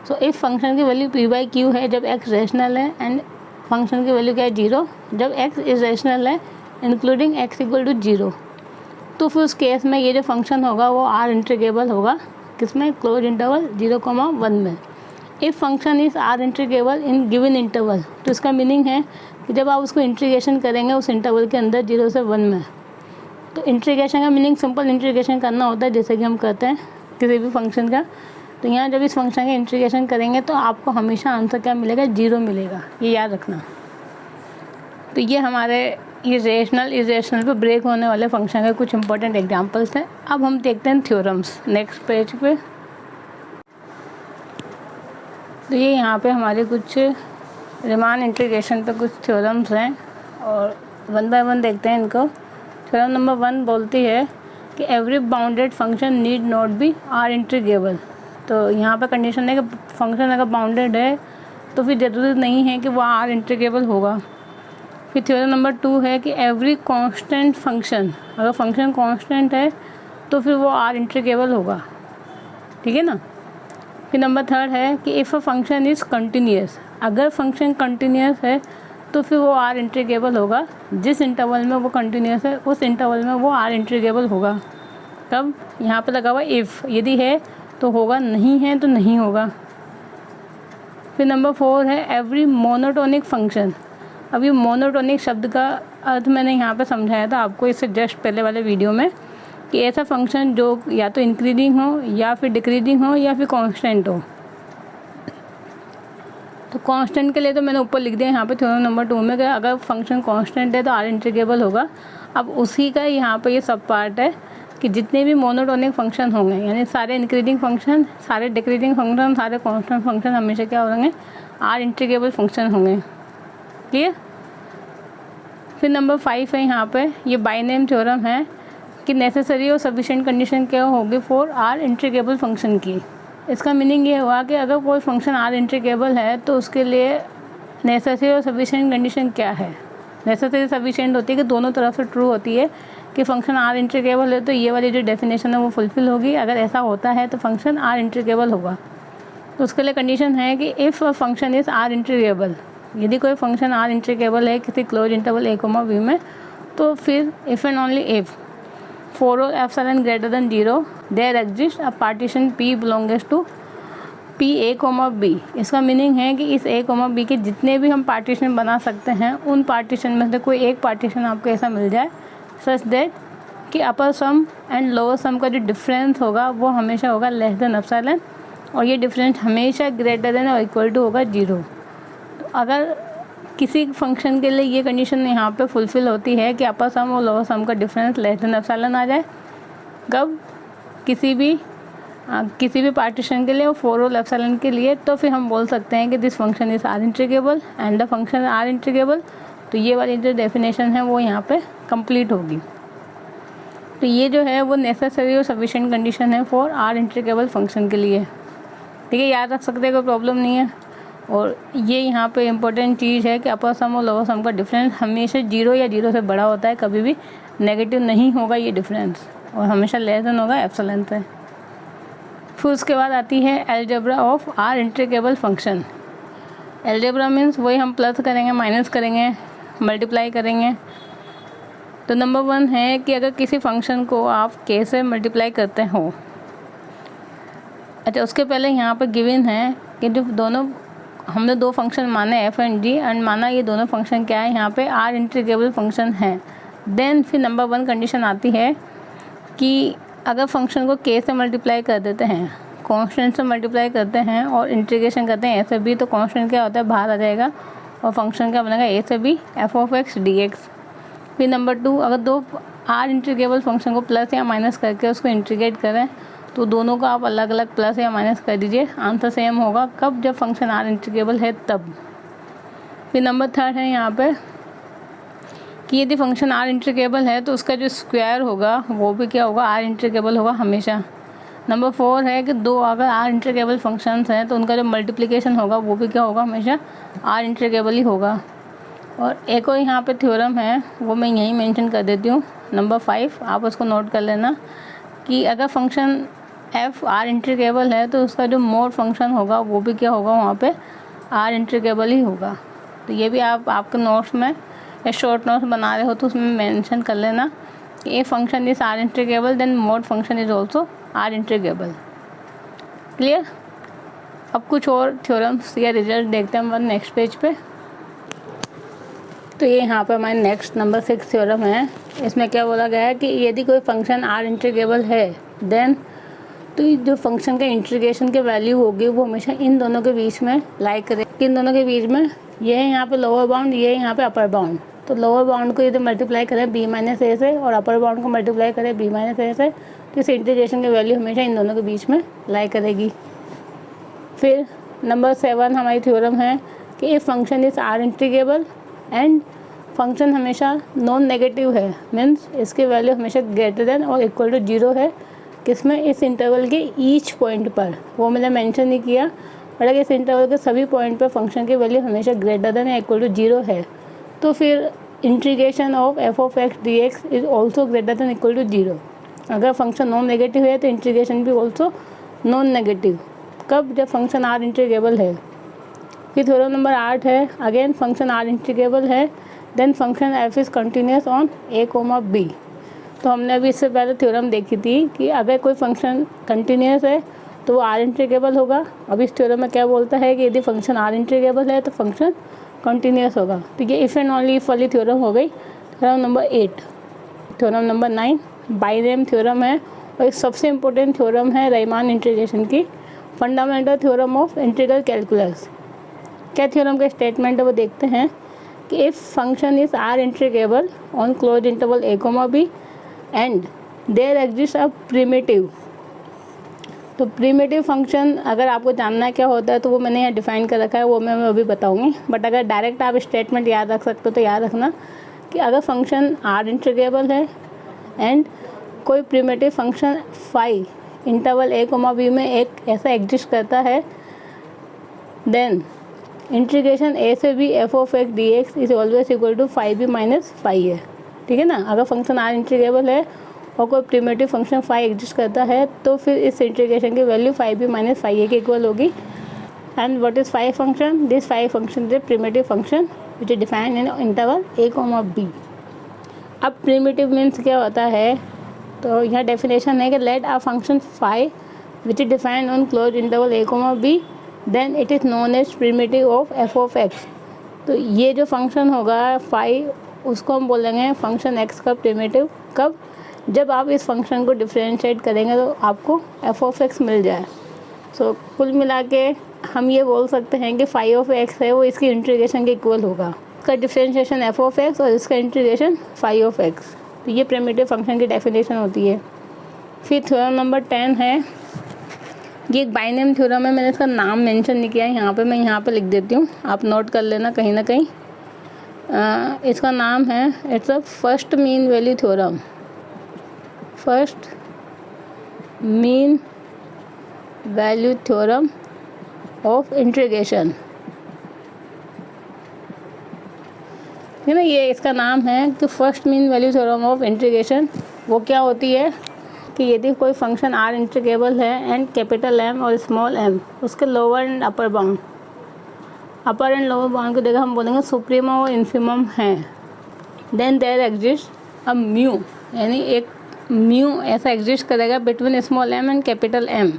सो इस फंक्शन की वैल्यू P/Q है जब x रेशनल है, एंड फंक्शन की वैल्यू क्या है 0 जब x इज रेशनल है इंक्लूडिंग x = 0। तो फिर उस केस में ये जो फंक्शन होगा वो आर इंटीग्रेबल होगा, किसमें, क्लोज इंटरवल 0,1 में। If function is R integrable in given interval, तो इसका मीनिंग है कि जब आप उसको इंटीग्रेशन करेंगे उस इंटरवल के अंदर 0 से 1 में। तो इंटीग्रेशन का मीनिंग सिंपल इंटीग्रेशन करना होता है, जैसे कि हम करते हैं किसी भी फंक्शन का। तो यहाँ जब इस फंक्शन का इंटीग्रेशन करेंगे तो आपको हमेशा आंसर क्या मिलेगा, 0 मिलेगा, ये याद रखना। तो ये हमारे ये रेशनल इरेशनल पे ब्रेक होने वाले फंक्शन के कुछ इंपॉर्टेंट एग्जांपल्स हैं। अब हम देखते हैं थ्योरम्स नेक्स्ट पेज पे। तो ये यहाँ पे हमारे कुछ रीमान इंटीग्रेशन पे कुछ थ्योरम्स हैं और 1 बाय 1 देखते हैं इनको। थ्योरम नंबर 1 बोलती है कि every bounded function need not be R integrable. तो यहाँ पे कंडीशन है कि फंक्शन अगर बाउंडेड है तो फिर ज़रूरी नहीं है कि वो आर इंटीग्रेबल होगा। फिर थ्योरम नंबर 2 है कि एवरी कांस्टेंट फंक्शन, अगर फंक्शन कांस्टेंट है तो फिर वो आर इंटीग्रेबल होगा, ठीक है ना। फिर नंबर 3 है कि if a function is continuous, अगर फंक्शन कंटिन्यूस है तो फिर वो आर इंटीग्रेबल होगा, जिस इंटरवल में वो कंटिन्यूस है उस इंटरवल में वो आर इंटीग्रेबल होगा। तब यहाँ पे लगा हुआ इफ़, यदि है तो होगा, नहीं है तो नहीं होगा। फिर नंबर 4 है एवरी मोनोटोनिक फंक्शन। अब ये मोनोटोनिक शब्द का अर्थ मैंने यहाँ पे समझाया था आपको इससे जस्ट पहले वाले वीडियो में, कि ऐसा फंक्शन जो या तो इंक्रीजिंग हो या फिर डिक्रीजिंग हो या फिर कांस्टेंट हो। तो कांस्टेंट के लिए तो मैंने ऊपर लिख दिया यहाँ पे थ्योरम नंबर 2 में कि अगर फंक्शन कांस्टेंट है तो आर इंटीग्रेबल होगा। अब उसी का यहाँ पे ये सब पार्ट है कि जितने भी मोनोटोनिक फंक्शन होंगे, यानी सारे इंक्रीजिंग फंक्शन, सारे डिक्रीजिंग फंक्शन, सारे कांस्टेंट फंक्शन हमेशा क्या होंगे, आर इंटीग्रेबल फंक्शन होंगे, ठीक है। फिर नंबर 5 है यहाँ पे, ये बाइनेम थ्योरम है कि नेसेसरी और सफिशिएंट कंडीशन क्या होगी फॉर आर इंटीग्रेबल फंक्शन की। इसका मीनिंग ये हुआ कि अगर कोई फंक्शन आर इंटीग्रेबल है तो उसके लिए नेसेसरी और सफिशिएंट कंडीशन क्या है। नेसेसरी सफिशिएंट होती है कि दोनों तरफ से ट्रू होती है कि फंक्शन आर इंटीग्रेबल है तो ये वाली जो डेफिनेशन है वो फुलफिल होगी। अगर ऐसा होता है तो फंक्शन आर इंटीग्रेबल होगा। तो उसके लिए कंडीशन है कि if a function is R integrable, यदि कोई फंक्शन आर इंटीग्रेबल है किसी क्लोज इंटरवल a, b में, तो फिर if and only if for all epsilon greater than 0 there exists a partition P belongs to P a, B। इसका meaning है कि इस a, B के जितने भी हम पार्टीशन बना सकते हैं उन पार्टीशन में से कोई एक पार्टीशन आपको ऐसा मिल जाए सच दैट कि upper some and lower sum का जो डिफरेंस होगा वो हमेशा होगा लेस देन एप्सिलॉन, और ये डिफरेंस हमेशा ग्रेटर देन और इक्वल टू होगा 0। तो अगर किसी फंक्शन के लिए ये कंडीशन यहाँ पे फुलफ़िल होती है कि अपर सम और लोअर सम का डिफरेंस लेस देन एप्सिलॉन आ जाए, कब, किसी भी पार्टीशन के लिए और फॉर ऑल एप्सिलॉन के लिए, तो फिर हम बोल सकते हैं कि this function is R integrable and the function R integrable. तो ये वाली जो डेफिनेशन है वो यहाँ पे कंप्लीट होगी। तो ये जो है वो नेसेसरी और सफिशिएंट कंडीशन है फॉर आर इंटीग्रेबल फंक्शन के लिए, ठीक है, याद रख सकते हैं, कोई प्रॉब्लम नहीं है। और ये यहाँ पे इम्पोर्टेंट चीज़ है कि अपर सम और लोअर सम का डिफरेंस हमेशा 0 या 0 से बड़ा होता है, कभी भी नेगेटिव नहीं होगा ये डिफरेंस, और हमेशा लेस देन होगा एप्सिलॉन से। फिर उसके बाद आती है algebra of R integrable function. Algebra means वही हम प्लस करेंगे, माइनस करेंगे, मल्टीप्लाई करेंगे। तो नंबर 1 है कि अगर किसी फंक्शन को आप k से मल्टीप्लाई करते हो, अच्छा उसके पहले यहाँ पर गिवन है कि जो दोनों हमने 2 फंक्शन माने f एंड g, एंड माना ये दोनों फंक्शन क्या है, यहाँ पे आर इंटीग्रेबल फंक्शन है। देन फिर नंबर 1 कंडीशन आती है कि अगर फंक्शन को k से मल्टीप्लाई कर देते हैं, कांस्टेंट से मल्टीप्लाई करते हैं और इंटीग्रेशन करते हैं a से b, तो कांस्टेंट क्या होता है, बाहर आ जाएगा और फंक्शन क्या बनेगा, a से b f(x) dx। फिर नंबर 2, अगर दो r इंटीग्रेबल फंक्शन को प्लस या माइनस करके उसको इंटीग्रेट करें तो दोनों को आप अलग अलग प्लस या माइनस कर दीजिए, आंसर सेम होगा। कब, जब फंक्शन r इंटीग्रेबल है तब। फिर नंबर 3 है यहाँ पे कि यदि फंक्शन r इंटीग्रेबल है तो उसका जो स्क्वायर होगा वो भी क्या होगा, r इंटीग्रेबल होगा हमेशा। नंबर 4 है कि दो अगर r इंटीग्रेबल फंक्शंस हैं तो उनका जो मल्टीप्लिकेशन होगा वो भी क्या होगा, हमेशा r इंटीग्रेबल ही होगा। और एक और यहाँ पे थ्योरम है वो मैं यहीं मेंशन कर देती हूँ, नंबर 5, आप उसको नोट कर लेना कि अगर फंक्शन f r इंटीग्रेबल है तो उसका जो मोड फंक्शन होगा वो भी क्या होगा, वहाँ पे r इंटीग्रेबल ही होगा। तो ये भी आप आपके नोट्स में या शॉर्ट नोट्स बना रहे हो तो उसमें मेंशन कर लेना कि a function is r integrable then mod function is also r integrable. Clear. अब कुछ और थ्योरम्स या रिजल्ट देखते हैं हम नेक्स्ट पेज पे। तो ये यहाँ पे हमारे नेक्स्ट नंबर 6 थ्योरम है। इसमें क्या बोला गया है कि यदि कोई फंक्शन r इंटीग्रेबल है देन तो जो फंक्शन का इंटीग्रेशन की वैल्यू होगी वो हमेशा इन दोनों के बीच में लाई करे। इन दोनों के बीच में ये है यहाँ पे लोअर बाउंड, ये है यहाँ पे अपर बाउंड। तो लोअर बाउंड को यदि मल्टीप्लाई करें b-a से और अपर बाउंड को मल्टीप्लाई करें b-a से तो इस इंटीग्रेशन की वैल्यू हमेशा इन दोनों के बीच में लाई करेगी। फिर नंबर 7 हमारी थ्योरम है कि if function is r integrable and function हमेशा नॉन नेगेटिव है, मीन्स इसकी वैल्यू हमेशा ग्रेटर देन और इक्वल टू 0 है। किसमें, इस इंटरवल के ईच पॉइंट पर, वो मैंने मेंशन नहीं किया, बट अगर इस इंटरवल के सभी पॉइंट पर फंक्शन की वैल्यू हमेशा ग्रेटर देन या इक्वल टू 0 है तो फिर integration of f(x) dx is also greater than equal to 0। अगर फंक्शन नॉन नेगेटिव है तो इंटीग्रेशन भी ऑल्सो नॉन नेगेटिव। कब, जब फंक्शन r इंटीग्रेबल है। फिर थ्योरम नंबर 8 है, अगेन फंक्शन r इंटीग्रेबल है then function f is continuous on a, b। तो हमने अभी इससे पहले थ्योरम देखी थी कि अगर कोई फंक्शन कंटिन्यूस है तो वो r इंटीग्रेबल होगा। अब इस थ्योरम में क्या बोलता है कि यदि फंक्शन r इंटीग्रेबल है तो फंक्शन कंटिन्यूस होगा। तो ये इफ़ एंड ओनली इफ वाली थ्योरम हो गई। Theorem number 8। थ्योरम नंबर 9 बाइनेम थ्योरम है और एक सबसे इम्पोर्टेंट थ्योरम है राइमान इंटीग्रेशन की, fundamental theorem of integral calculus. क्या थ्योरम का स्टेटमेंट है वो देखते हैं कि if function is r integrable on close interval a, b and there exist a primitive. तो प्रिमिटिव फंक्शन अगर आपको जानना है क्या होता है तो वो मैंने यहाँ डिफाइन कर रखा है, वो मैं अभी बताऊँगी। बट अगर डायरेक्ट आप स्टेटमेंट याद रख सकते हो तो याद रखना कि अगर फंक्शन r इंटीग्रेबल है एंड कोई primitive function phi interval a, b में एक ऐसा एग्जिस्ट करता है देन इंटीग्रेशन a से b f(x) dx is always equal to phi b minus phi है। ठीक है ना। अगर फंक्शन r इंटीग्रेबल है और कोई प्रिमिटिव फंक्शन फाई एग्जिस्ट करता है तो फिर इस इंटीग्रेशन की value phi b minus phi a के इक्वल होगी। And what is phi function, this phi function is a primitive function which is defined in interval a, b। अब प्रिमिटिव मीन्स क्या होता है, तो यहाँ डेफिनेशन है कि let a function phi which is defined on close interval a, b then it is known as primitive of f(x). तो ये जो फंक्शन होगा फाई उसको हम बोलेंगे फंक्शन x का प्रिमिटिव। कब, जब आप इस फंक्शन को डिफरेंशिएट करेंगे तो आपको f(x) मिल जाए। सो कुल मिला के हम ये बोल सकते हैं कि फाई ऑफ x है वो इसकी इंटीग्रेशन के इक्वल होगा। इसका डिफरेंशिएशन f(x) और इसका इंटीग्रेशन फाई ऑफ x। तो ये प्रिमिटिव फंक्शन की डेफिनेशन होती है। फिर थ्योरम नंबर 10 है, ये एक बाइनेम थ्योरम है। मैंने इसका नाम मेंशन नहीं किया है यहाँ पे, मैं यहाँ पे लिख देती हूँ, आप नोट कर लेना कहीं ना कहीं। इसका नाम है, it's a first mean value theorem. First mean value theorem of integration, है ना। ये इसका नाम है कि first mean value theorem of integration. वो क्या होती है कि यदि कोई फंक्शन r इंटीग्रेबल है एंड कैपिटल M और स्मॉल m उसके lower and upper bound, upper and lower bound की जगह हम बोलेंगे सुप्रीमम और इन्फिमम हैं, then there exist a mu, यानी एक म्यू ऐसा एग्जिस्ट करेगा between small m and capital M।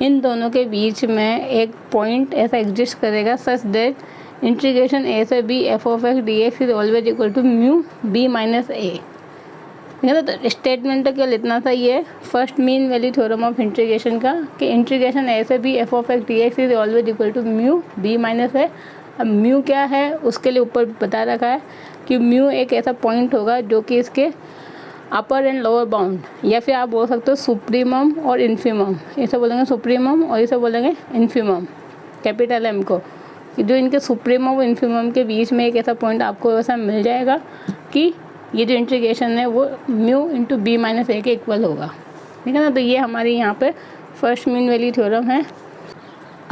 इन दोनों के बीच में एक पॉइंट ऐसा एग्जिस्ट करेगा सच दैट इंटीग्रेशन a से b f(x) dx is always equal to mu b minus a। ठीक है ना। तो स्टेटमेंट तो केवल इतना सा ही है, first mean value theorem of integration का, कि इंटीग्रेशन ए से B F of X D X is always equal to mu B minus है। अब म्यू क्या है उसके लिए ऊपर बता रखा है कि म्यू एक ऐसा पॉइंट होगा जो कि इसके अपर एंड लोअर बाउंड, या फिर आप बोल सकते हो सुप्रीमम और इन्फीमम, इसे बोलेंगे सुप्रीमम और इसे बोलेंगे इन्फीमम, कैपिटल एम को, जो इनके सुप्रीमम और इन्फीमम के बीच में एक ऐसा पॉइंट आपको ऐसा मिल जाएगा कि ये जो इंटीग्रेशन है वो म्यू इंटू बी माइनस ए के इक्वल होगा। ठीक है ना। तो ये हमारी यहाँ पे फर्स्ट मीन वैल्यू थ्योरम है।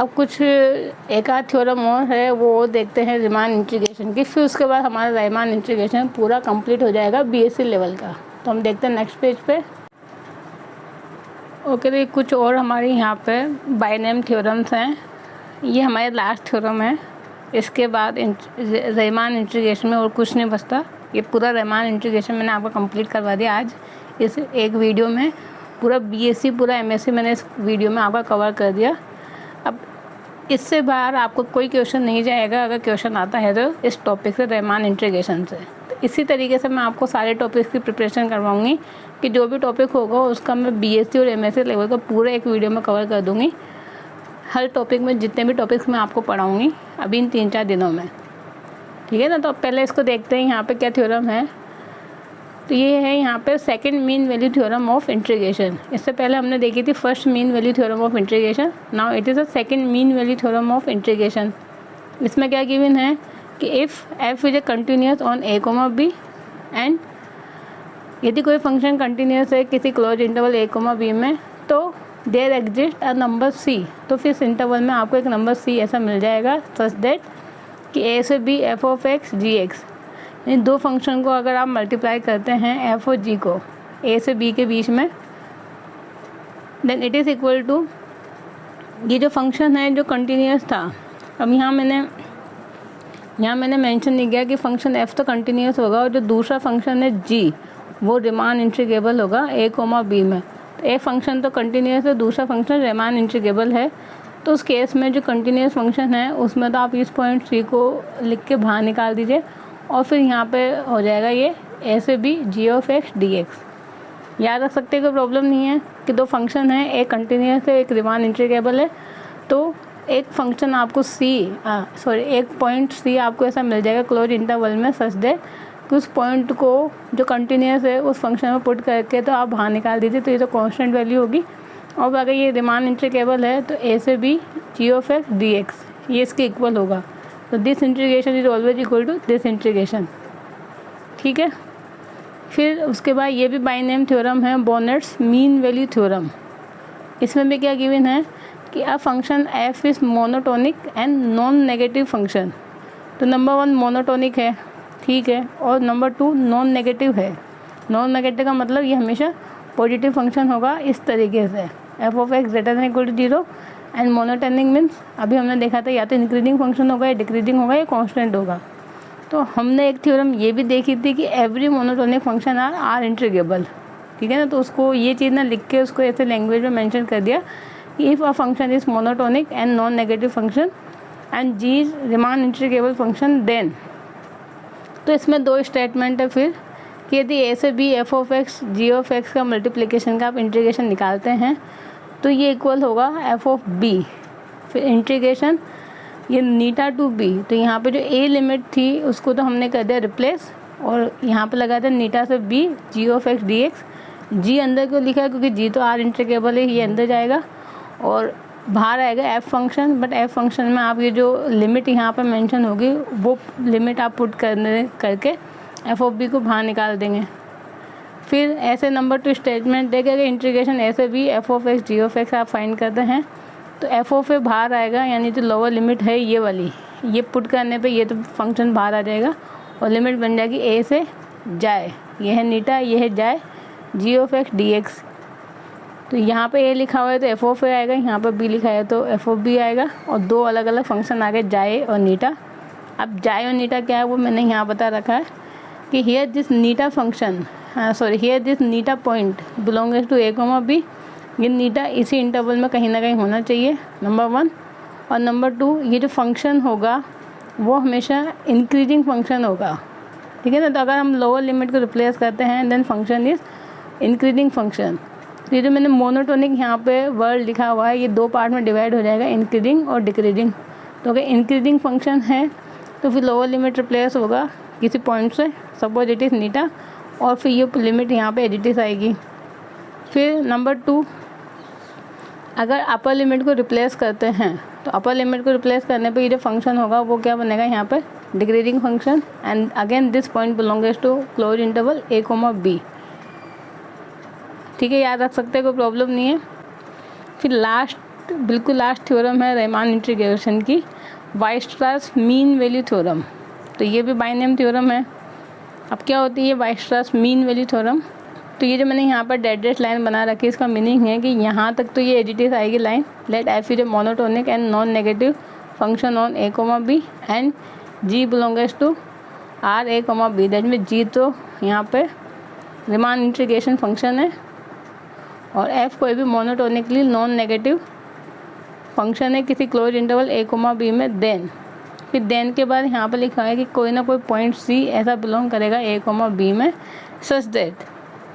अब कुछ एक आध थ्योरम और है वो देखते हैं रीमान इंटीग्रेशन की, फिर उसके बाद हमारा रीमान इंटीग्रेशन पूरा कंप्लीट हो जाएगा बीएससी लेवल का। तो हम देखते हैं नेक्स्ट पेज पे। ओके, तो कुछ और हमारे यहाँ पे बाइनेम थ्योरम्स हैं। ये हमारे लास्ट थ्योरम है, इसके बाद रीमान इंटीग्रेशन में और कुछ नहीं बचता। ये पूरा रीमान इंटीग्रेशन मैंने आपको कंप्लीट करवा दिया आज इस एक वीडियो में। पूरा बीएससी पूरा एमएससी मैंने इस वीडियो में आपका कवर कर दिया। अब इससे बाहर आपको कोई क्वेश्चन नहीं जाएगा, अगर क्वेश्चन आता है तो इस टॉपिक से रीमान इंटीग्रेशन से। तो इसी तरीके से मैं आपको सारे टॉपिक्स की प्रिपरेशन करवाऊँगी कि जो भी टॉपिक होगा उसका मैं बीएससी और एमएससी लेवल का पूरा एक वीडियो में कवर कर दूँगी। हर टॉपिक में जितने भी टॉपिक्स मैं आपको पढ़ाऊँगी अभी इन 3-4 दिनों में। ठीक है ना। तो पहले इसको देखते हैं यहाँ पे क्या थ्योरम है। तो ये है यहाँ पे second mean value theorem of integration. इससे पहले हमने देखी थी first mean value theorem of integration. Now it is a second mean value theorem of integration. इसमें क्या गिवन है कि if F is a continuous on A comma B and यदि कोई फंक्शन कंटिन्यूस है किसी close interval A comma B में, तो there exist a number C. तो फिर इस इंटरवल में आपको एक नंबर सी ऐसा मिल जाएगा सच दैट कि ए से B F of X G X, इन दो फंक्शन को अगर आप मल्टीप्लाई करते हैं एफ और जी को ए से बी के बीच में, then it is equal to ये जो फंक्शन है जो कंटिन्यूस था। अब यहाँ मैंने मेंशन नहीं किया कि फंक्शन एफ तो कंटिन्यूस होगा और जो दूसरा फंक्शन है जी वो रीमान इंटीग्रेबल होगा ए कोमा बी में। तो ए फंक्शन तो कंटिन्यूस है, दूसरा फंक्शन रीमान इंटीग्रेबल है। तो उस केस में जो कंटिन्यूस फंक्शन है उसमें तो आप इस पॉइंट सी को लिख के बाहर निकाल दीजिए और फिर यहाँ पे हो जाएगा ये ए से B G of X D X. याद रख सकते हैं, कोई प्रॉब्लम नहीं है कि दो फंक्शन है, एक कंटिन्यूस है एक रीमान इंटीग्रेबल है। तो एक फंक्शन आपको एक पॉइंट सी आपको ऐसा मिल जाएगा क्लोज इंटरवल में सच दैट कि उस पॉइंट को जो कंटिन्यूस है उस फंक्शन में पुट करके तो आप बाहर निकाल दीजिए, तो ये तो कांस्टेंट वैल्यू होगी। और अगर ये रीमान इंटीग्रेबल है तो ए से B G of X D X ये इसके इक्वल होगा। तो this integration is always equal to this integration. ठीक है। फिर उसके बाद ये भी बाइनेम थ्योरम है, बोनेट्स मीन वैल्यू थ्योरम। इसमें भी क्या गिवन है कि a function F is monotonic and non negative function. तो नंबर 1 मोनोटोनिक है, ठीक है, और नंबर 2 नॉन नेगेटिव है। नॉन नेगेटिव का मतलब ये हमेशा पॉजिटिव फंक्शन होगा इस तरीके से, F of X greater than equal to 0 and monotonic means अभी हमने देखा था या तो इंक्रीजिंग फंक्शन होगा या डिक्रीजिंग होगा या कांस्टेंट होगा। तो हमने एक थ्योरम ये भी देखी थी कि every monotonic function R integrable. ठीक है ना। तो उसको ये चीज़ ना लिख के उसको ऐसे लैंग्वेज में मेंशन कर दिया कि if a function is monotonic and non negative function and G is Riemann integrable function then. तो इसमें 2 स्टेटमेंट है फिर कि यदि ए से B F of X G of X का मल्टीप्लिकेशन का आप इंटीग्रेशन निकालते हैं तो ये इक्वल होगा एफ ऑफ बी। फिर इंटीग्रेशन ये नीटा टू बी, तो यहाँ पे जो ए लिमिट थी उसको तो हमने कर दिया रिप्लेस और यहाँ पे लगा दिया नीटा से B G of X D X. G अंदर क्यों लिखा है क्योंकि जी तो आर इंटीग्रेबल है, ये अंदर जाएगा और बाहर आएगा F function. But F function में आप ये जो लिमिट यहाँ पे मेंशन होगी वो लिमिट आप पुट करके एफ ऑफ बी को बाहर निकाल देंगे। फिर ऐसे नंबर 2 स्टेटमेंट देगा कि इंटीग्रेशन ए से B F of X G of X आप फाइंड करते हैं तो एफ ऑफ ए बाहर आएगा, यानी जो लोअर लिमिट है ये वाली, ये पुट करने पे ये तो फंक्शन बाहर आ जाएगा और लिमिट बन जाएगी ए से जाए, ये है नीटा, ये है जाए जी ऑफ एक्स डी एक्स। तो यहाँ पे ए लिखा हुआ है तो एफ ऑफ ए आएगा, यहाँ पर बी लिखा है तो एफ ऑफ बी आएगा और 2 अलग अलग फंक्शन आ गए जाए और नीटा। अब जाए और नीटा क्या है वो मैंने यहाँ बता रखा है कि here this theta function here this theta point belongs to A comma B. ये नीटा इसी इंटरवल में कहीं ना कहीं होना चाहिए, नंबर 1। और नंबर 2 ये जो फंक्शन होगा वो हमेशा इंक्रीजिंग फंक्शन होगा, ठीक है ना। तो अगर हम लोअर लिमिट को रिप्लेस करते हैं then function is increasing function. ये जो मैंने मोनोटोनिक यहाँ पे वर्ड लिखा हुआ है ये 2 पार्ट में डिवाइड हो जाएगा, इंक्रीजिंग और डिक्रीजिंग। तो अगर इंक्रीजिंग फंक्शन है तो फिर लोअर लिमिट रिप्लेस होगा किसी पॉइंट से, सपोज इट इज़ नीटा, और फिर ये लिमिट यहाँ पे एजिटिस आएगी। फिर नंबर 2, अगर अपर लिमिट को रिप्लेस करते हैं तो अपर लिमिट को रिप्लेस करने पे ये जो फंक्शन होगा वो क्या बनेगा यहाँ पे, decreasing function. And again this point belongs to close interval a, b। ठीक है, याद रख सकते हैं, कोई प्रॉब्लम नहीं है। फिर लास्ट, बिल्कुल लास्ट थ्योरम है रीमान इंटीग्रेशन की, वाइस्ट्रास मीन वैल्यू थ्योरम। तो ये भी बाइनम थ्योरम है। अब क्या होती है वाइस्ट्रास मीन वैल्यू थ्योरम? तो ये जो मैंने यहाँ पर डेड लाइन बना रखी है इसका मीनिंग है कि यहाँ तक तो ये एजिटिव आएगी line, let F is a monotonic and non negative function on a, b and g belongs to r, a, b। That mean g तो यहाँ पे रीमान इंटीग्रेशन फंक्शन है और f कोई भी मोनोटोनिकली नॉन नेगेटिव फंक्शन है किसी close interval a, b में। देन फिर देन के बाद यहाँ पर लिखा है कि कोई ना कोई पॉइंट c ऐसा बिलोंग करेगा a, b में, सच दैट,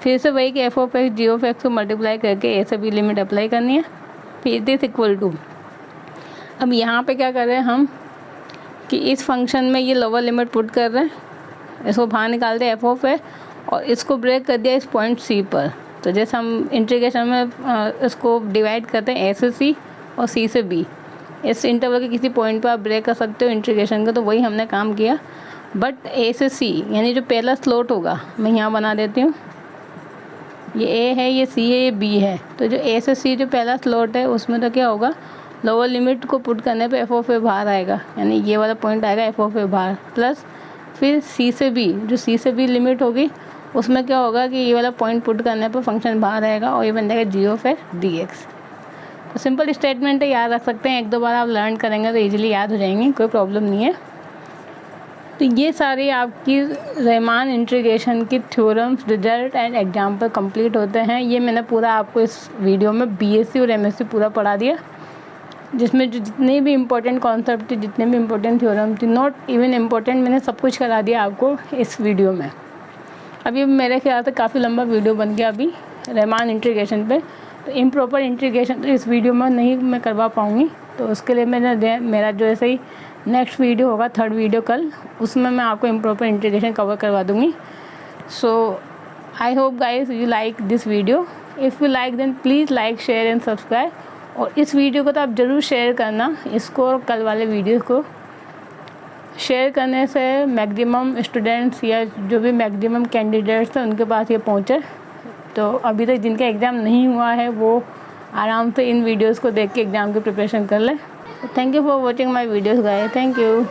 फिर से वही कि F of X G of X को मल्टीप्लाई करके ए से बी लिमिट अप्लाई करनी है। फिर दिस इक्वल टू, अब यहाँ पे क्या कर रहे हैं हम कि इस फंक्शन में ये लोअर लिमिट पुट कर रहे हैं, इसको बाहर निकालते हैं एफ ऑफ ए और इसको ब्रेक कर दिया इस पॉइंट सी पर। तो जैसे हम इंटीग्रेशन में इसको डिवाइड करते हैं ए से सी और सी से बी, इस इंटरवल के किसी पॉइंट पर आप ब्रेक कर सकते हो इंटीग्रेशन का, तो वही हमने काम किया। बट ए से सी यानी जो पहला स्लॉट होगा मैं यहाँ बना देती हूँ, ये ए है, ये सी है, ये बी है। तो जो ए से सी जो पहला स्लॉट है उसमें तो क्या होगा, लोअर लिमिट को पुट करने पे एफ ऑफ ए बाहर आएगा, यानी ये वाला पॉइंट आएगा एफ ऑफ ए बाहर, प्लस फिर सी से बी, जो सी से बी लिमिट होगी उसमें क्या होगा कि ये वाला पॉइंट पुट करने पर फंक्शन बाहर आएगा और ये बन जाएगा जी ऑफ ए डी एक्स। तो सिंपल स्टेटमेंट है, याद रख सकते हैं, 1-2 बार आप लर्न करेंगे तो ईजिली याद हो जाएंगे, कोई प्रॉब्लम नहीं है। तो ये सारी आपकी रीमान इंटीग्रेशन की theorems, result and example complete होते हैं। ये मैंने पूरा आपको इस वीडियो में बीएससी और एमएससी पूरा पढ़ा दिया, जिसमें जो जितने भी इम्पोर्टेंट कॉन्सेप्ट थे, जितने भी इम्पोर्टेंट थ्योरम थी, नॉट इवन इम्पोर्टेंट, मैंने सब कुछ करा दिया आपको इस वीडियो में। अभी मेरे ख्याल से काफ़ी लंबा वीडियो बन गया अभी रीमान इंटीग्रेशन पे, तो इम्प्रॉपर इंटीग्रेशन तो इस वीडियो में नहीं मैं करवा पाऊँगी। तो उसके लिए मैंने मेरा जो ऐसे ही नेक्स्ट वीडियो होगा, 3rd वीडियो कल, उसमें मैं आपको इम्प्रॉपर इंटीग्रेशन कवर करवा दूँगी। So I hope guys you like this video. If you like then please like, share and subscribe. और इस वीडियो को तो आप ज़रूर शेयर करना, इसको और कल वाले वीडियो को शेयर करने से मैक्सिमम स्टूडेंट्स या जो भी मैक्सिमम कैंडिडेट्स हैं उनके पास ये पहुँचे। तो अभी तक जिनका एग्ज़ाम नहीं हुआ है वो आराम से इन वीडियोस को देख के एग्ज़ाम की प्रिपरेशन कर लें। Thank you for watching my videos guys, thank you.